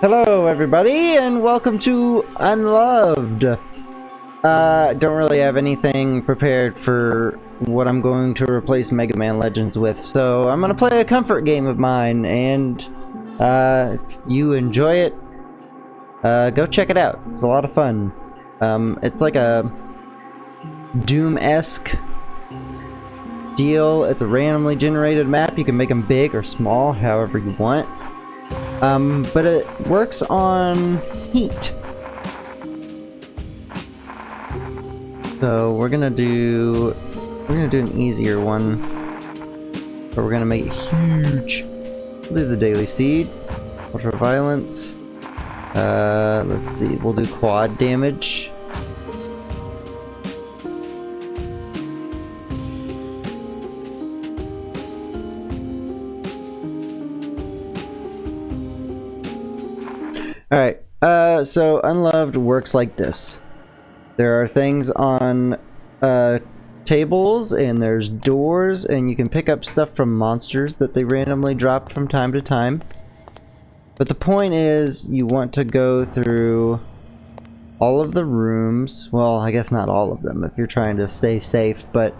Hello everybody and welcome to Unloved. Don't really have anything prepared for what I'm going to replace Mega Man Legends with, so I'm gonna play a comfort game of mine, and if you enjoy it, go check it out. It's a lot of fun. It's like a Doom-esque deal. It's a randomly generated map. You can make them big or small, however you want. But it works on heat. So we're gonna do an easier one. But we're gonna make it huge. We'll do the Daily Seed, Ultra Violence. Let's see, we'll do quad damage. Alright, so Unloved works like this. There are things on tables, and there's doors, and you can pick up stuff from monsters that they randomly drop from time to time. But the point is, you want to go through all of the rooms. Well, I guess not all of them if you're trying to stay safe, but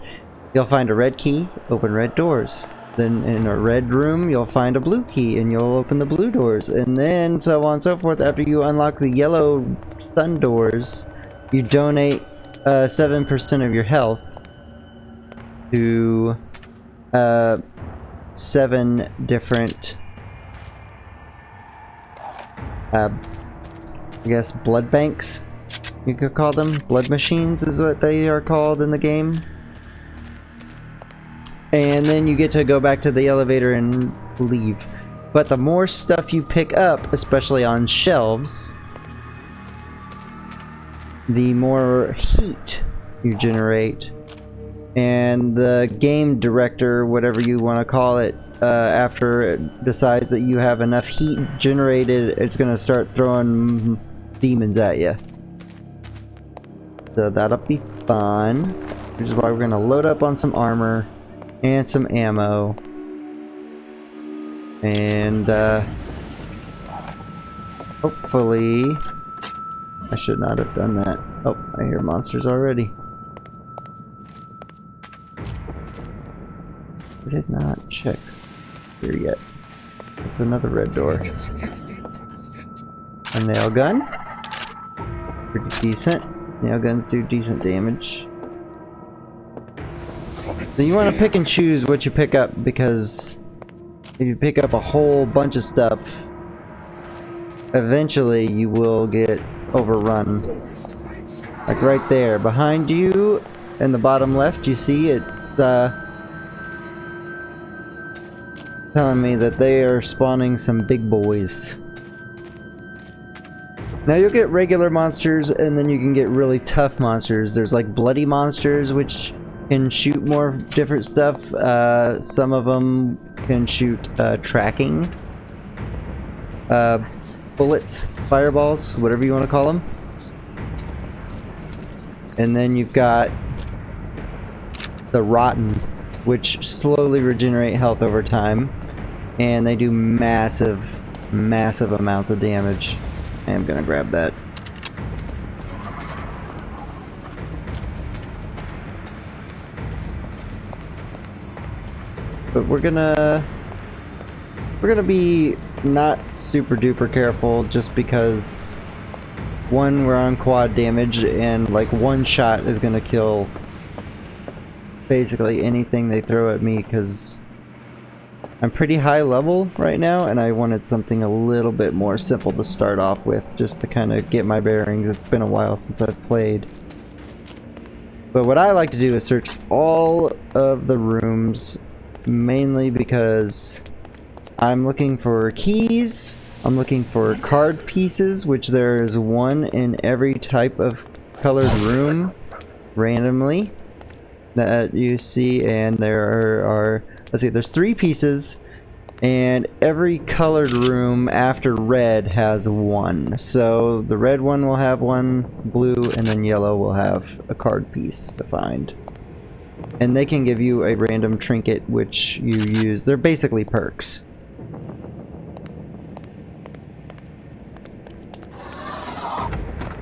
you'll find a red key, open red doors. Then in a red room, you'll find a blue key, and you'll open the blue doors. And then so on and so forth. After you unlock the yellow stun doors, you donate 7% of your health to 7 different, I guess, blood banks, you could call them. Blood machines is what they are called in the game. And then you get to go back to the elevator and leave. But the more stuff you pick up, especially on shelves, the more heat you generate. And the game director, whatever you want to call it, after it decides that you have enough heat generated, it's going to start throwing demons at you. So that'll be fun. Which is why we're going to load up on some armor and some ammo, and hopefully I should not have done that. Oh, I hear monsters already. I did not check here yet. It's another red door. A nail gun, pretty decent. Nail guns do decent damage. So you want to pick and choose what you pick up, because if you pick up a whole bunch of stuff, eventually you will get overrun. Like right there, behind you, in the bottom left, you see it's telling me that they are spawning some big boys. Now you'll get regular monsters, and then you can get really tough monsters. There's like bloody monsters, which can shoot more different stuff. Some of them can shoot tracking bullets, fireballs, whatever you want to call them. And then you've got the rotten, which slowly regenerate health over time, and they do massive amounts of damage. I am gonna grab that. But we're gonna be not super duper careful, just because one, we're on quad damage, and like one shot is gonna kill basically anything they throw at me, because I'm pretty high level right now, and I wanted something a little bit more simple to start off with, just to kind of get my bearings. It's been a while since I've played. But what I like to do is search all of the rooms, mainly because I'm looking for keys, I'm looking for card pieces, which there is one in every type of colored room randomly that you see, and there are, let's see, there's 3 pieces, and every colored room after red has 1. So the red one will have 1, blue, and then yellow will have a card piece to find. And they can give you a random trinket, which you use. They're basically perks.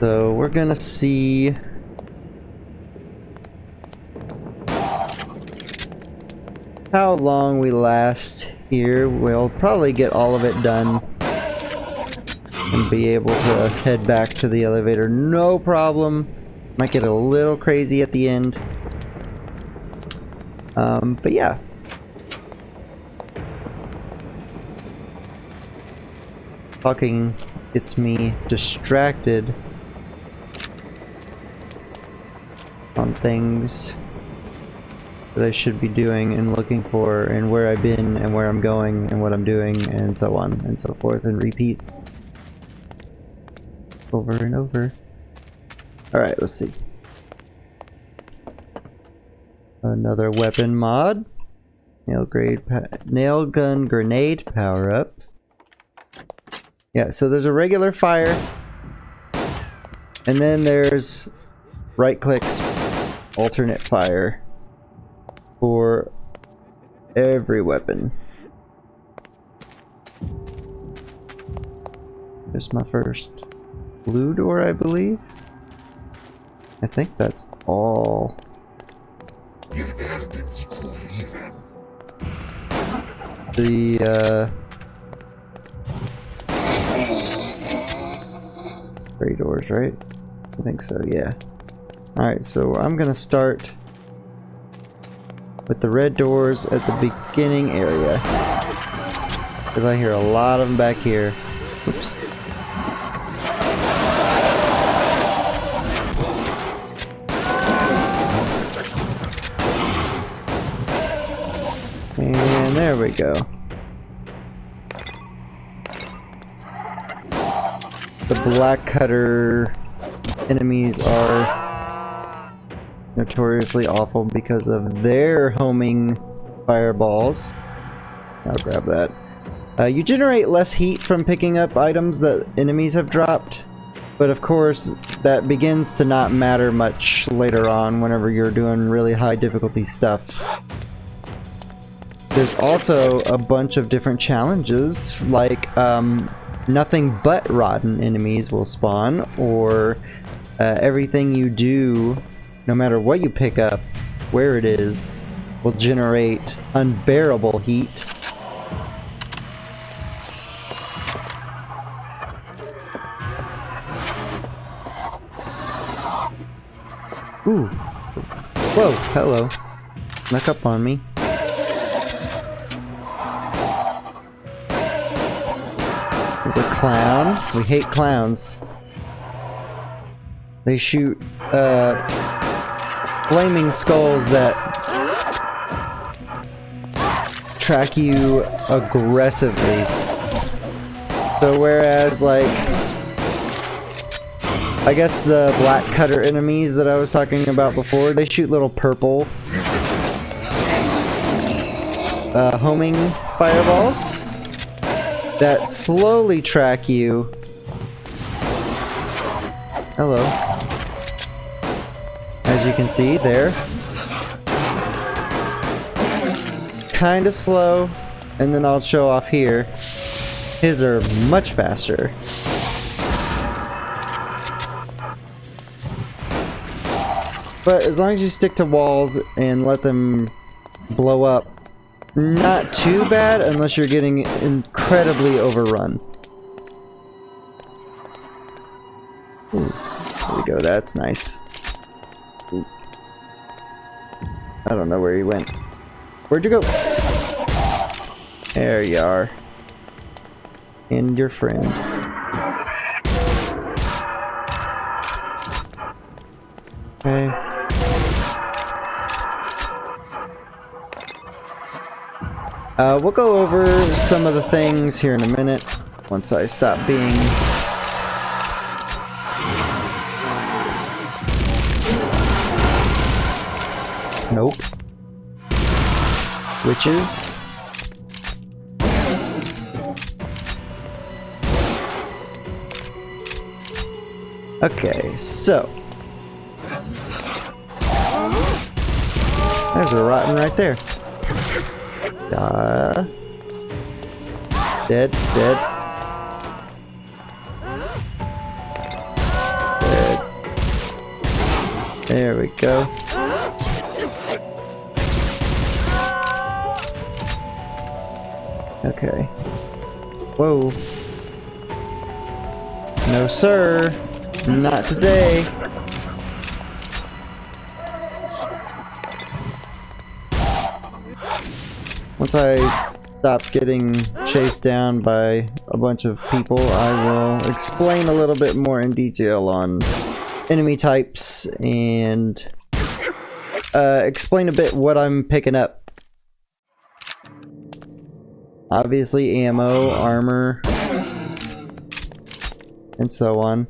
So we're gonna see how long we last here. We'll probably get all of it done and be able to head back to the elevator, no problem. Might get a little crazy at the end. But yeah. Talking gets me distracted on things that I should be doing and looking for, and where I've been and where I'm going and what I'm doing, and so on and so forth, and repeats over and over. Alright, let's see. Another weapon mod. Nail gun grenade power up. Yeah, so there's a regular fire, and then there's right click alternate fire for every weapon. There's my first blue door, I believe. I think that's all. The gray doors, right? I think so, yeah. Alright, so I'm gonna start with the red doors at the beginning area, because I hear a lot of them back here. Oops. And there we go. The black cutter enemies are notoriously awful because of their homing fireballs. I'll grab that. You generate less heat from picking up items that enemies have dropped, but of course that begins to not matter much later on whenever you're doing really high difficulty stuff. There's also a bunch of different challenges, like nothing but rotten enemies will spawn, or everything you do, no matter what you pick up, where it is, will generate unbearable heat. Ooh. Whoa, hello. Snuck up on me. There's a clown. We hate clowns. They shoot flaming skulls that track you aggressively. So whereas, like, I guess the black cutter enemies that I was talking about before, they shoot little purple homing fireballs that slowly track you. Hello. As you can see there. Kinda slow, and then I'll show off here. His are much faster. But as long as you stick to walls and let them blow up, not too bad unless you're getting incredibly overrun. Ooh, there we go, that's nice. Ooh. I don't know where he went. Where'd you go? There you are. And your friend. Okay. We'll go over some of the things here in a minute, once I stop being... Nope. Witches. Okay, so... There's a rotten right there. Dead, dead. There we go. Okay. Whoa. No, sir. Not today. Once I stop getting chased down by a bunch of people, I will explain a little bit more in detail on enemy types and explain a bit what I'm picking up. Obviously ammo, armor, and so on.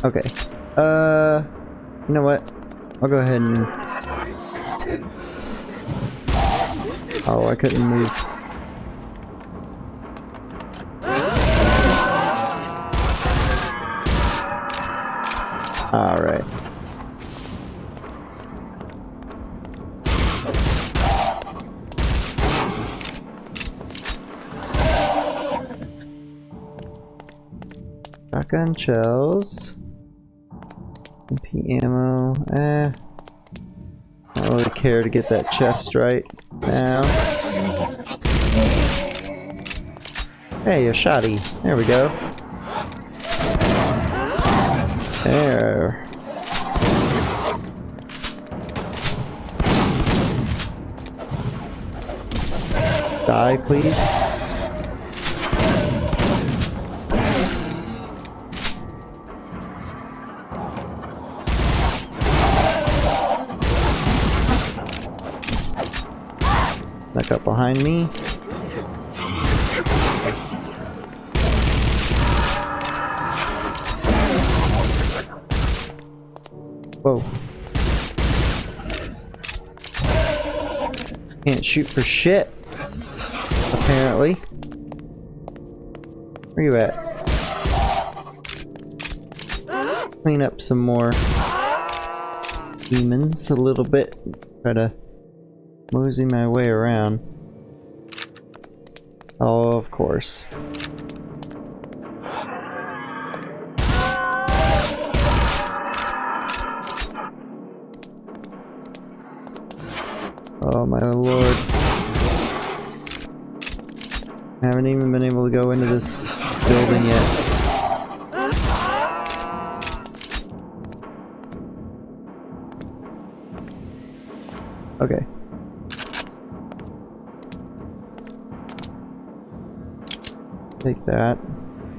Okay. You know what? I'll go ahead and... Oh, I couldn't move. Alright. Shotgun shells. MP ammo. I don't really care to get that chest right now. Hey, a shotty. There we go. There. Die, please. Back up behind me. Whoa. Can't shoot for shit, apparently. Where you at? Clean up some more demons a little bit. Try to mosey my way around. Oh, of course. Oh my lord. I haven't even been able to go into this building yet. Okay. Take that.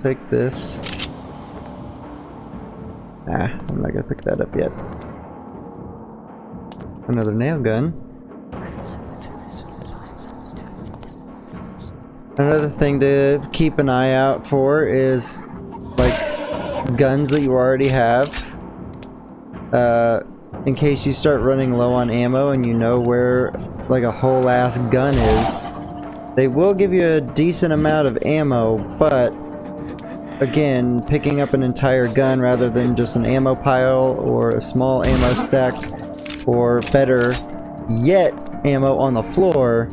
Take this. Ah, I'm not gonna pick that up yet. Another nail gun. Another thing to keep an eye out for is like guns that you already have. In case you start running low on ammo and you know where like a whole ass gun is. They will give you a decent amount of ammo, but again, picking up an entire gun rather than just an ammo pile or a small ammo stack, or better yet, ammo on the floor,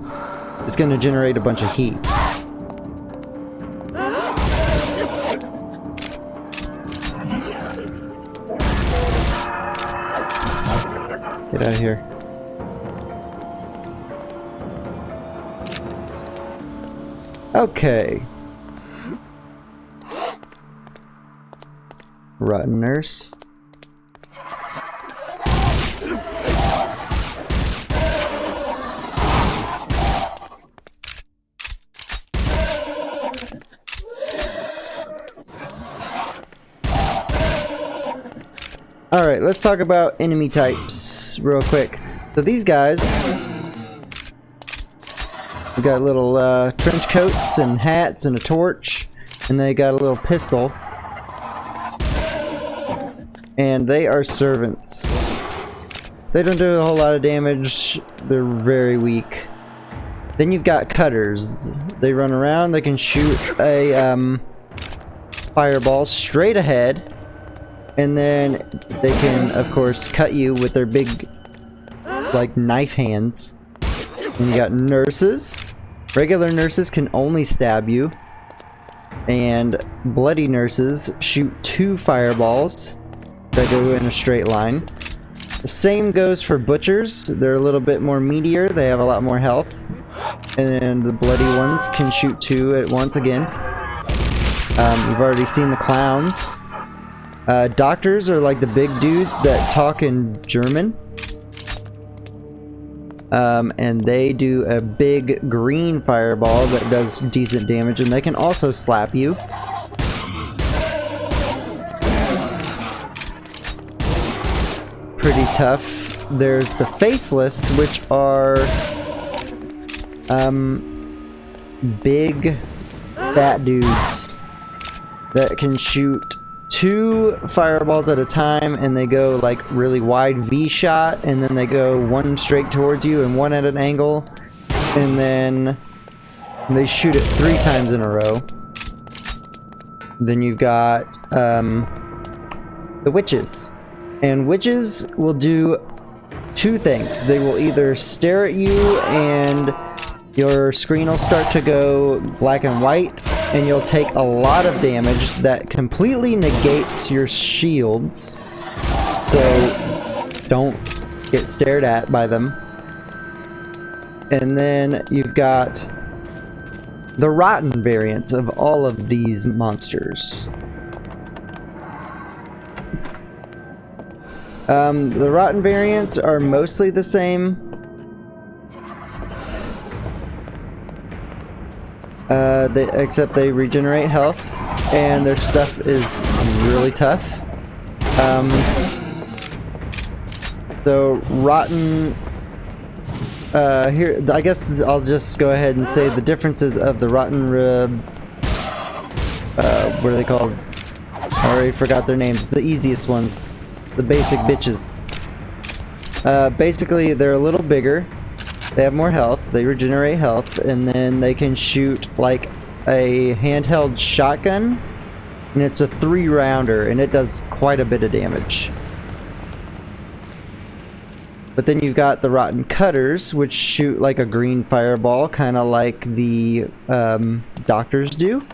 is going to generate a bunch of heat. Get out of here. Okay. Rotten nurse. Alright, let's talk about enemy types real quick. So these guys, we got little trench coats and hats and a torch, and they got a little pistol. And they are servants. They don't do a whole lot of damage, they're very weak. Then you've got cutters. They run around, they can shoot a fireball straight ahead. And then they can, of course, cut you with their big, like, knife hands. And you got nurses. Regular nurses can only stab you. And bloody nurses shoot 2 fireballs that go in a straight line. The same goes for butchers. They're a little bit more meatier. They have a lot more health. And the bloody ones can shoot 2 at once again. You've already seen the clowns. Doctors are like the big dudes that talk in German. And they do a big green fireball that does decent damage, and they can also slap you. Pretty tough. There's the faceless, which are big fat dudes that can shoot 2 fireballs at a time, and they go like really wide V shot, and then they go 1 straight towards you and 1 at an angle, and then they shoot it 3 times in a row. Then you've got the witches, and witches will do 2 things. They will either stare at you and your screen will start to go black and white, and you'll take a lot of damage that completely negates your shields. So don't get stared at by them. And then you've got the rotten variants of all of these monsters. The rotten variants are mostly the same. Except they regenerate health, and their stuff is really tough. So rotten. Here, I guess I'll just go ahead and say the differences of the rotten. What are they called? I already forgot their names. The easiest ones, the basic bitches. Basically, they're a little bigger. They have more health, they regenerate health, and then they can shoot like a handheld shotgun, and it's a 3-rounder, and it does quite a bit of damage. But then you've got the rotten cutters, which shoot like a green fireball, kind of like the doctors do.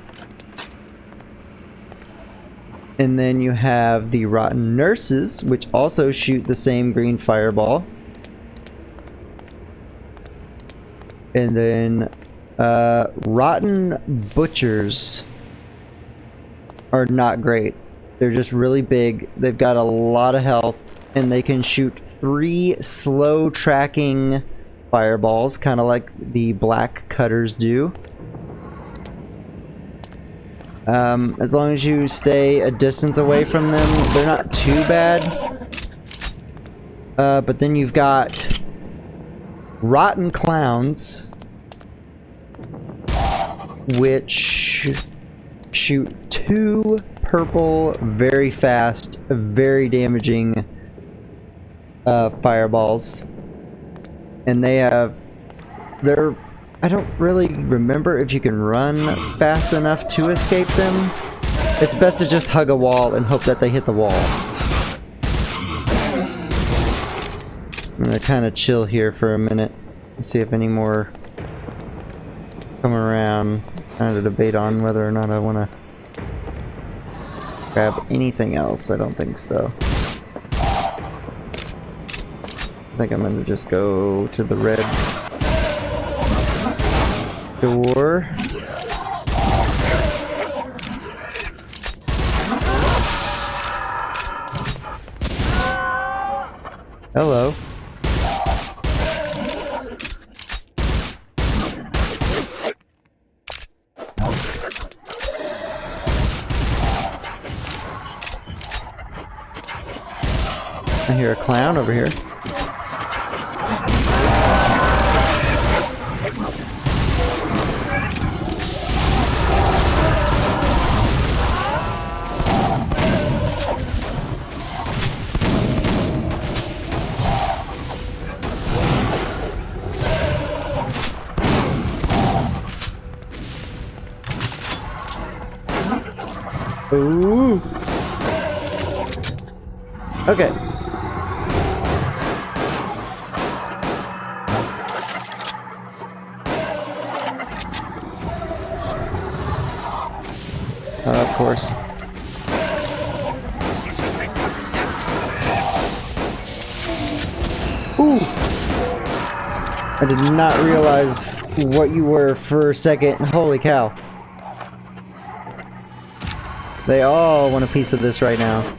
And then you have the rotten nurses, which also shoot the same green fireball. And then rotten butchers are not great. They're just really big. They've got a lot of health, and they can shoot 3 slow tracking fireballs, kind of like the black cutters do. As long as you stay a distance away from them, they're not too bad. But then you've got rotten clowns, which shoot 2 purple, very fast, very damaging fireballs. And I don't really remember if you can run fast enough to escape them. It's best to just hug a wall and hope that they hit the wall. I'm gonna kind of chill here for a minute and see if any more come around. Kind of debate on whether or not I want to grab anything else. I don't think so. I think I'm gonna just go to the red door. Hello. I hear a clown over here. Ooh. Okay. Of course. Ooh! I did not realize what you were for a second. Holy cow. They all want a piece of this right now.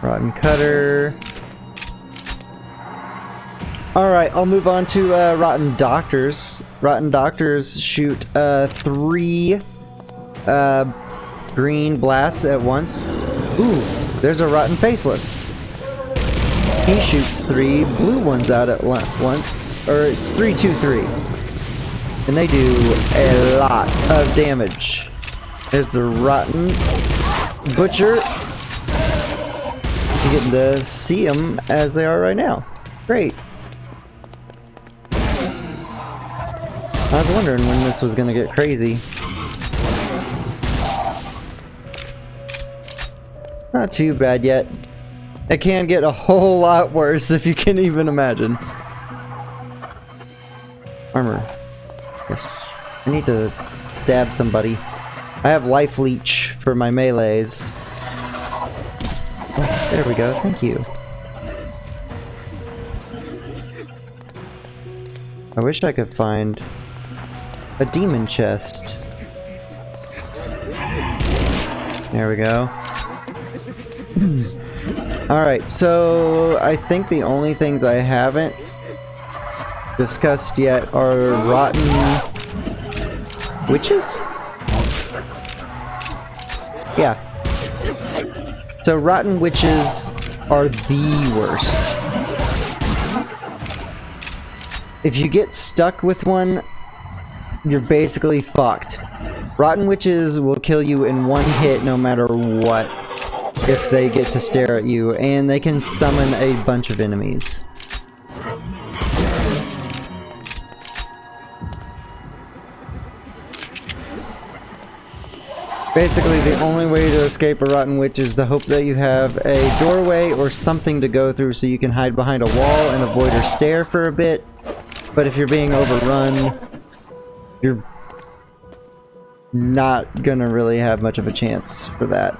Rotten Cutter. Alright, I'll move on to Rotten Doctors. Rotten Doctors shoot 3 green blasts at once. Ooh, there's a Rotten Faceless. He shoots 3 blue ones out at once. Or it's 3, 2, 3. And they do a lot of damage. There's the Rotten Butcher. You're getting to see them as they are right now. Great. I was wondering when this was gonna get crazy. Not too bad yet. It can get a whole lot worse if you can even imagine. Armor. Yes. I need to stab somebody. I have life leech for my melees. Oh, there we go. Thank you. I wish I could find a demon chest. There we go. Alright, so I think the only things I haven't discussed yet are rotten witches? Yeah. So rotten witches are the worst. If you get stuck with one, you're basically fucked. Rotten witches will kill you in one hit no matter what if they get to stare at you, and they can summon a bunch of enemies. Basically, the only way to escape a rotten witch is to hope that you have a doorway or something to go through so you can hide behind a wall and avoid her stare for a bit. But if you're being overrun, you're not gonna really have much of a chance for that.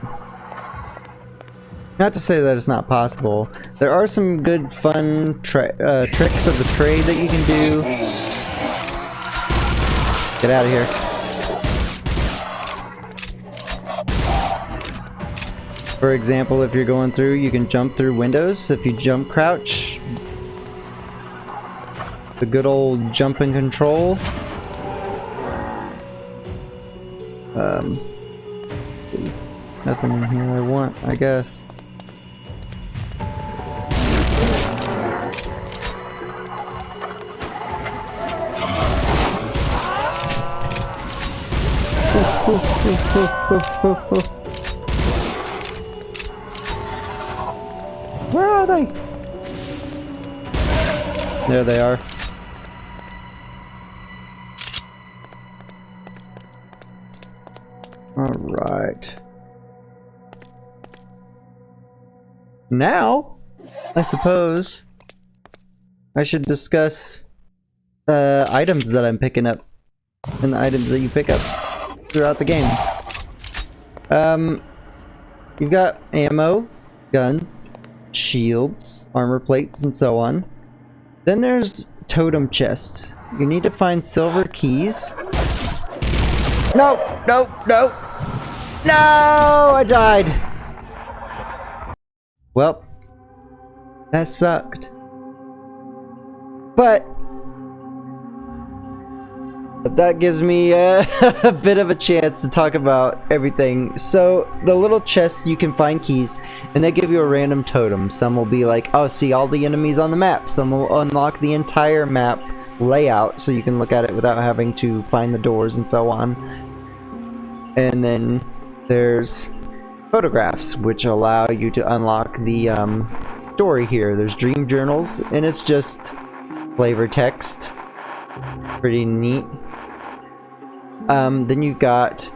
Not to say that it's not possible. There are some good fun tricks of the trade that you can do. Get out of here. For example, if you're going through, you can jump through windows. If you jump crouch, the good old jump and control. Nothing in here I want, I guess. Where are they? There they are. Alright. Now, I suppose I should discuss items that I'm picking up and the items that you pick up throughout the game. You've got ammo, guns, shields, armor plates, and so on. Then there's totem chests. You need to find silver keys. No! No! No! No! I died! Well, that sucked. But that gives me a bit of a chance to talk about everything. So, the little chests, you can find keys, and they give you a random totem. Some will be like, oh, see all the enemies on the map. Some will unlock the entire map layout, so you can look at it without having to find the doors and so on. And then there's photographs, which allow you to unlock the story here. There's dream journals, and it's just flavor text. Pretty neat. Then you've got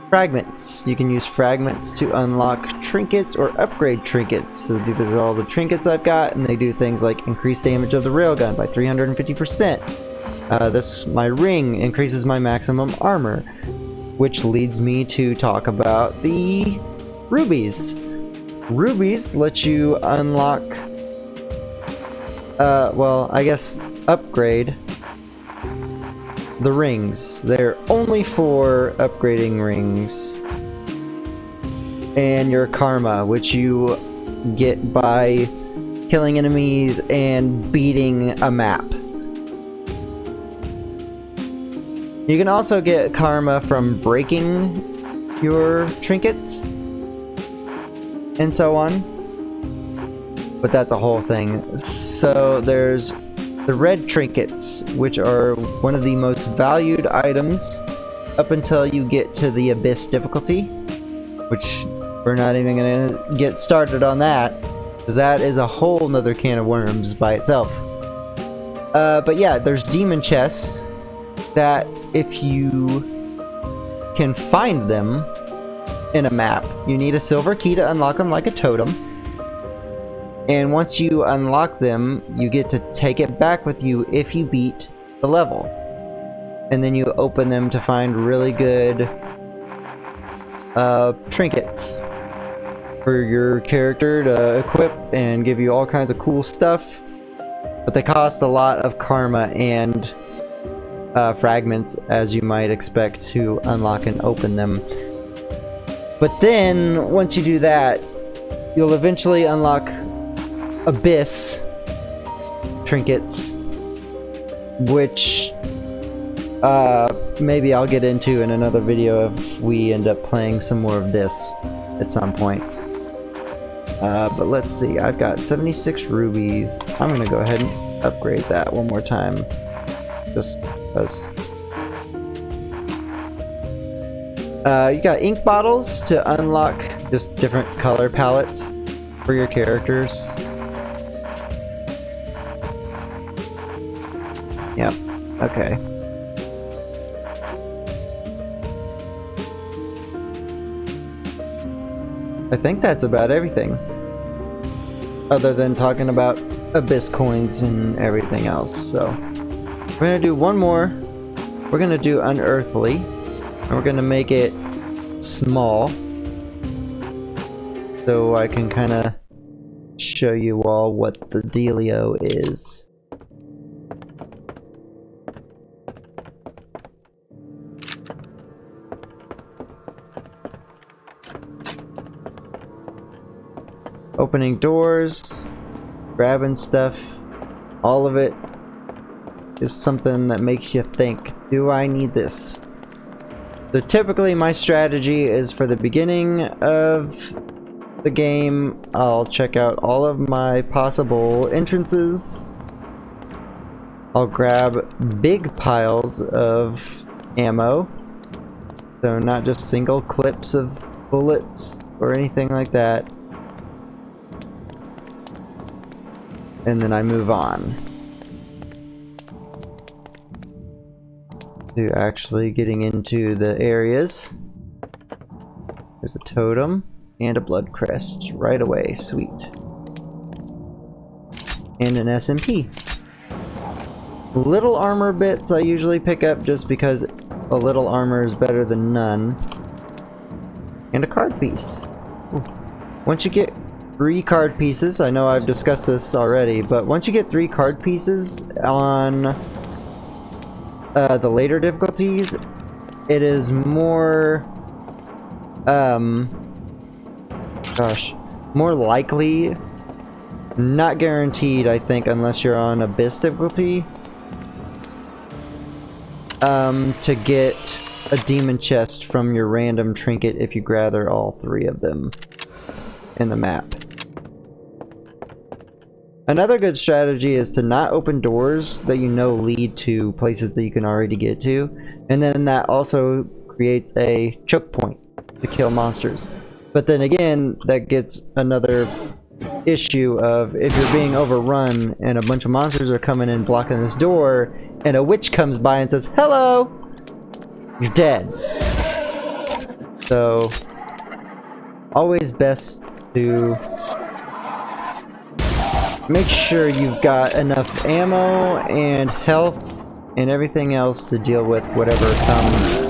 fragments. You can use fragments to unlock trinkets or upgrade trinkets. So these are all the trinkets I've got, and they do things like increase damage of the railgun by 350%. My ring increases my maximum armor, which leads me to talk about the rubies. Rubies let you unlock, upgrade the rings. They're only for upgrading rings. And your karma, which you get by killing enemies and beating a map. You can also get karma from breaking your trinkets and so on, but that's a whole thing. So there's the red trinkets, which are one of the most valued items up until you get to the Abyss difficulty, which we're not even gonna get started on that, because that is a whole nother can of worms by itself. But yeah, there's demon chests that if you can find them in a map, you need a silver key to unlock them like a totem. And once you unlock them, you get to take it back with you if you beat the level. And then you open them to find really good trinkets for your character to equip and give you all kinds of cool stuff. But they cost a lot of karma and fragments, as you might expect, to unlock and open them. But then, once you do that, you'll eventually unlock Abyss trinkets, which maybe I'll get into in another video if we end up playing some more of this at some point. But let's see, I've got 76 rubies. I'm gonna go ahead and upgrade that one more time, just because. You got ink bottles to unlock just different color palettes for your characters. Yep, okay. I think that's about everything. Other than talking about Abyss coins and everything else, so. We're gonna do one more. We're gonna do Unearthly. And we're gonna make it small. So I can kinda show you all what the dealio is. Opening doors, grabbing stuff, all of it is something that makes you think, do I need this? So typically my strategy is for the beginning of the game, I'll check out all of my possible entrances. I'll grab big piles of ammo, so not just single clips of bullets or anything like that. And then I move on to actually getting into the areas. There's a totem and a blood crest right away. Sweet. And an SMP. Little armor bits I usually pick up just because a little armor is better than none. And a card piece. Ooh. Once you get 3 card pieces, I know I've discussed this already, but once you get 3 card pieces on the later difficulties, it is more, more likely, not guaranteed I think unless you're on Abyss difficulty, to get a demon chest from your random trinket if you gather all 3 of them in the map. Another good strategy is to not open doors that you know lead to places that you can already get to, and then that also creates a choke point to kill monsters. But then again, that gets another issue of if you're being overrun and a bunch of monsters are coming in blocking this door and a witch comes by and says, "Hello!" You're dead. So, always best to make sure you've got enough ammo and health and everything else to deal with whatever comes.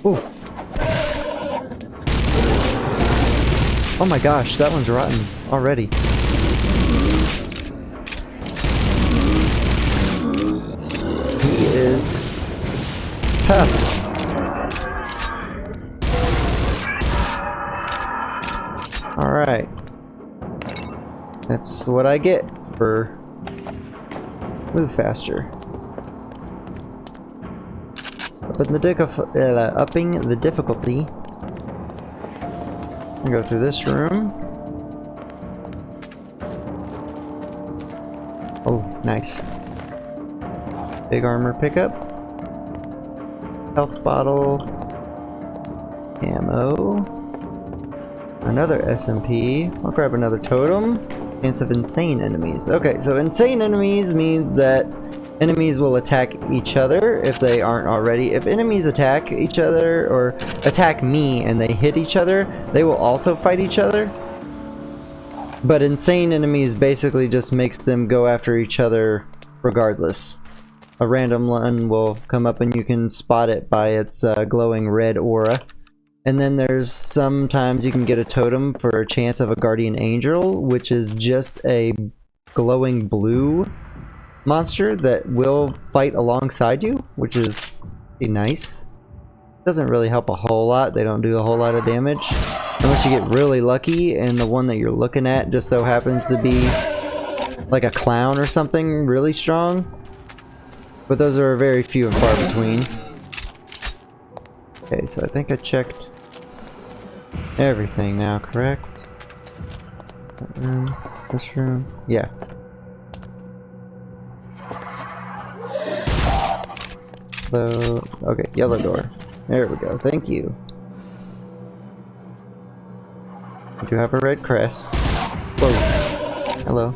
Ooh. Oh my gosh, that one's rotten already. He is tough. Alright. That's what I get for move faster. Upping the difficulty. I go through this room. Oh, nice. Big armor pickup. Health bottle. Ammo. Another SMP. I'll grab another totem. Chance of insane enemies. Okay, so insane enemies means that enemies will attack each other if they aren't already. If enemies attack each other or attack me and they hit each other, they will also fight each other. But insane enemies basically just makes them go after each other regardless. A random one will come up and you can spot it by its glowing red aura. And then there's sometimes you can get a totem for a chance of a guardian angel, which is just a glowing blue monster that will fight alongside you, which is pretty nice. Doesn't really help a whole lot. They don't do a whole lot of damage unless you get really lucky and the one that you're looking at just so happens to be like a clown or something really strong. But those are very few and far between. Okay, so I think I checked everything now, correct? That room, this room, yeah. So, okay, yellow door. There we go, thank you. I do have a red crest. Whoa. Hello.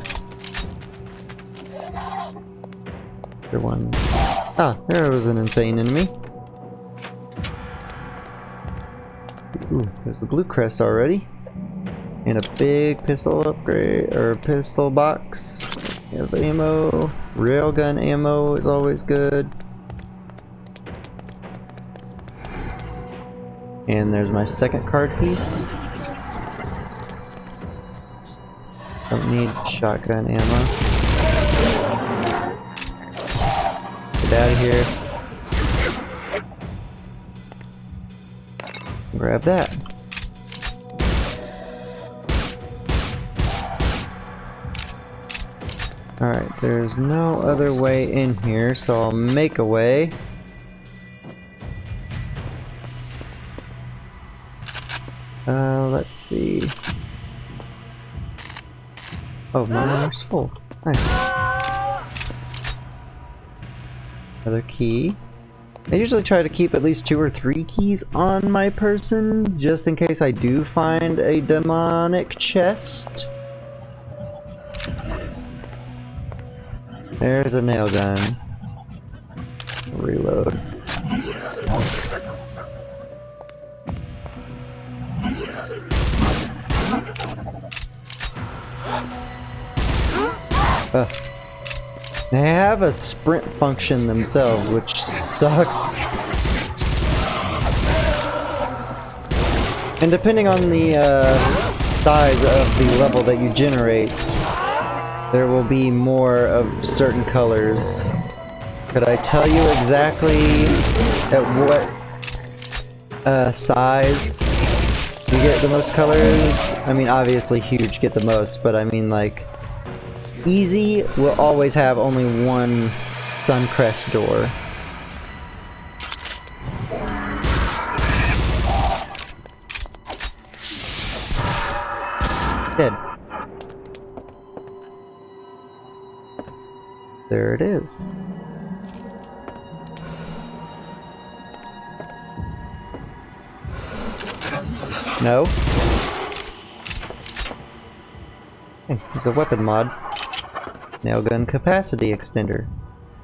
There one. Ah, there was an insane enemy. Ooh, there's the blue crest already. And a big pistol upgrade, or pistol box. We have ammo. Railgun ammo is always good. And there's my second card piece. Don't need shotgun ammo. Get out of here. Grab that. Alright, there's no other way in here, so I'll make a way. Let's see. Oh, my armor's full. Nice. Another key. I usually try to keep at least 2 or 3 keys on my person, just in case I do find a demonic chest. There's a nail gun. Reload. They have a sprint function themselves, which sucks. And depending on the size of the level that you generate, there will be more of certain colors. Could I tell you exactly at what size you get the most colors? I mean, obviously huge get the most, but I mean like easy will always have only one Suncrest door. Dead. There it is. No. Hey, there's a weapon mod. Nail gun capacity extender.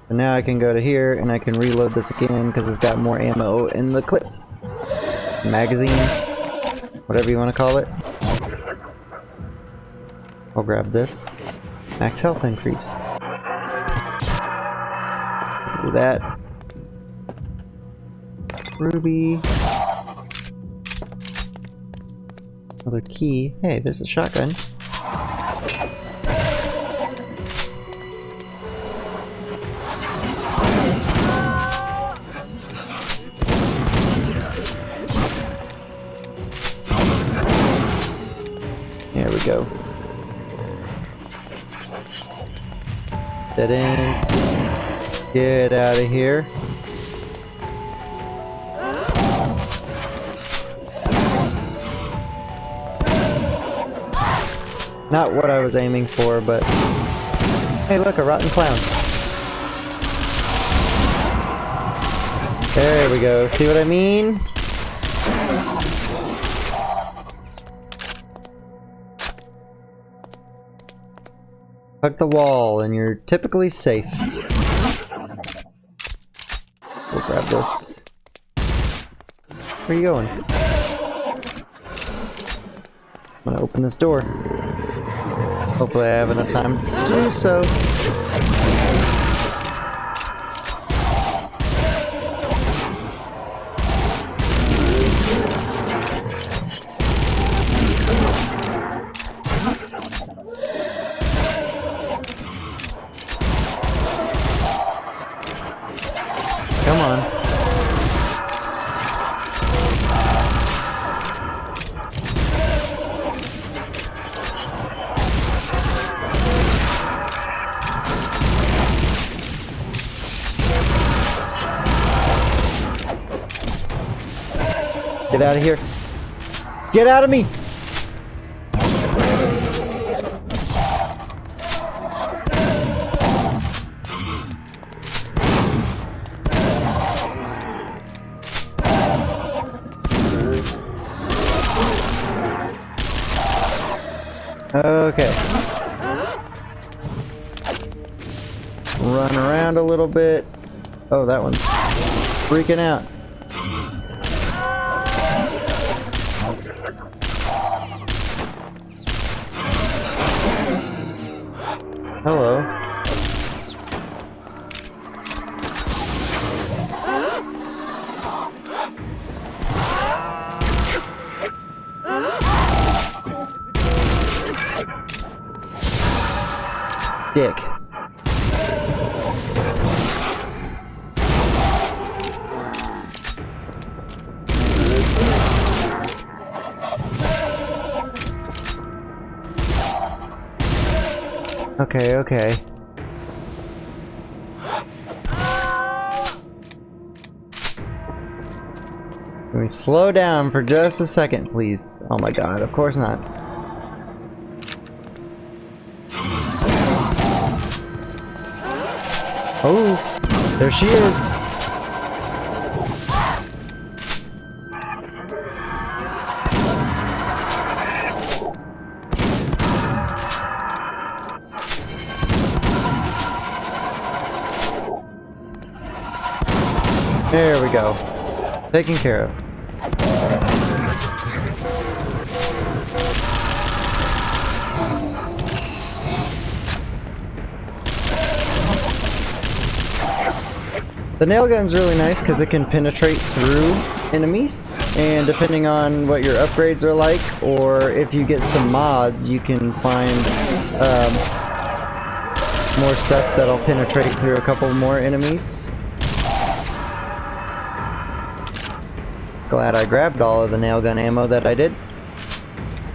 So now I can go to here and I can reload this again because it's got more ammo in the clip. Magazine. Whatever you want to call it. I'll grab this. Max health increased. Do that. Ruby. Another key. Hey, there's a shotgun. There we go. Dead end. Get out of here. Not what I was aiming for, but... Hey look, a rotten clown. There we go. See what I mean? Hug the wall and you're typically safe. We'll grab this. Where are you going? I'm gonna open this door. Hopefully I have enough time to do so. Come on. Get out of here. Get out of me! Okay. Run around a little bit. Oh, that one's freaking out. Hello. Dick. Okay, okay. Can we slow down for just a second, please? Oh my god, of course not. Oh, there she is. There we go. Taken care of. The nail gun's really nice because it can penetrate through enemies, and depending on what your upgrades are like, or if you get some mods, you can find more stuff that'll penetrate through a couple more enemies. Glad I grabbed all of the nail gun ammo that I did.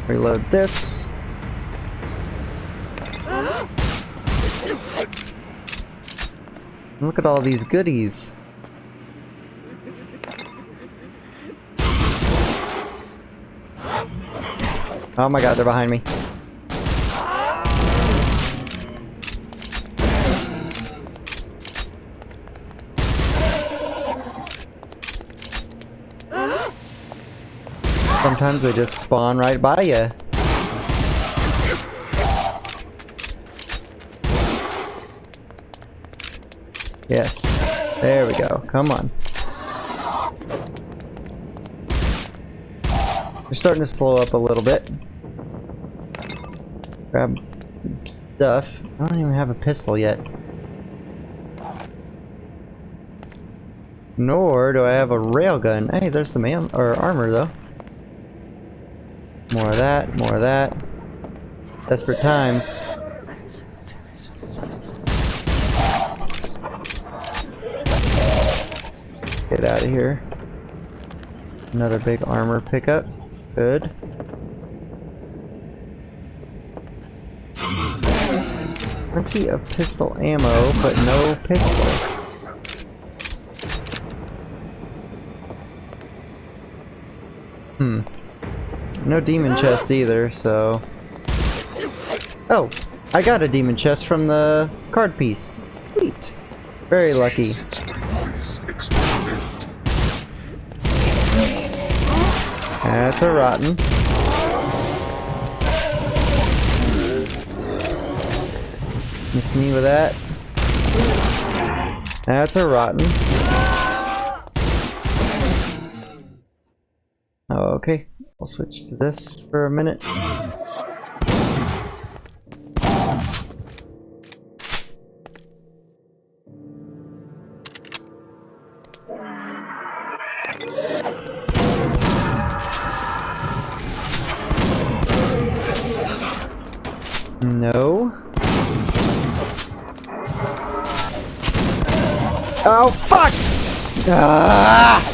Reload this. Look at all these goodies. Oh my god, they're behind me. sometimes they just spawn right by you. Yes. There we go. Come on. They're starting to slow up a little bit. Grab stuff. I don't even have a pistol yet. Nor do I have a railgun. Hey, there's some armor though. More of that, more of that. Desperate times. Get out of here. Another big armor pickup. Good. Plenty of pistol ammo, but no pistol. No demon chests either, so... Oh! I got a demon chest from the card piece. Sweet. Very lucky. That's a rotten. Miss me with that. That's a rotten. Oh, okay. I'll switch to this for a minute. No. Oh, fuck! Ah!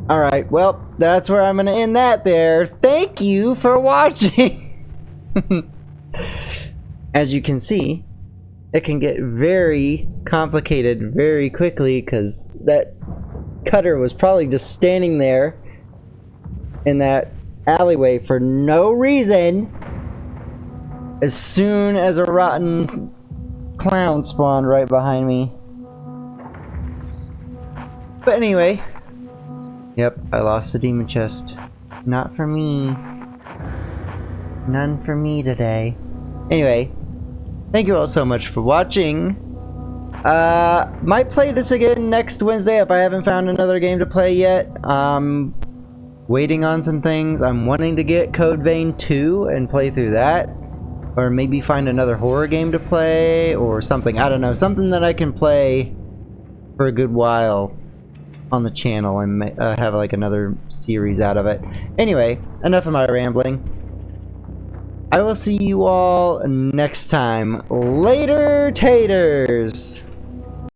Alright, well, that's where I'm gonna end that there. Thank you for watching! As you can see, it can get very complicated very quickly because that cutter was probably just standing there in that alleyway for no reason as soon as a rotten clown spawned right behind me. But anyway, yep, I lost the demon chest. Not for me. None for me today. Anyway, thank you all so much for watching. Might play this again next Wednesday if I haven't found another game to play yet. Waiting on some things. I'm wanting to get Code Vein 2 and play through that. Or maybe find another horror game to play or something. I don't know. Something that I can play for a good while on the channel and have like another series out of it. Anyway, enough of my rambling. I will see you all next time. Later, taters!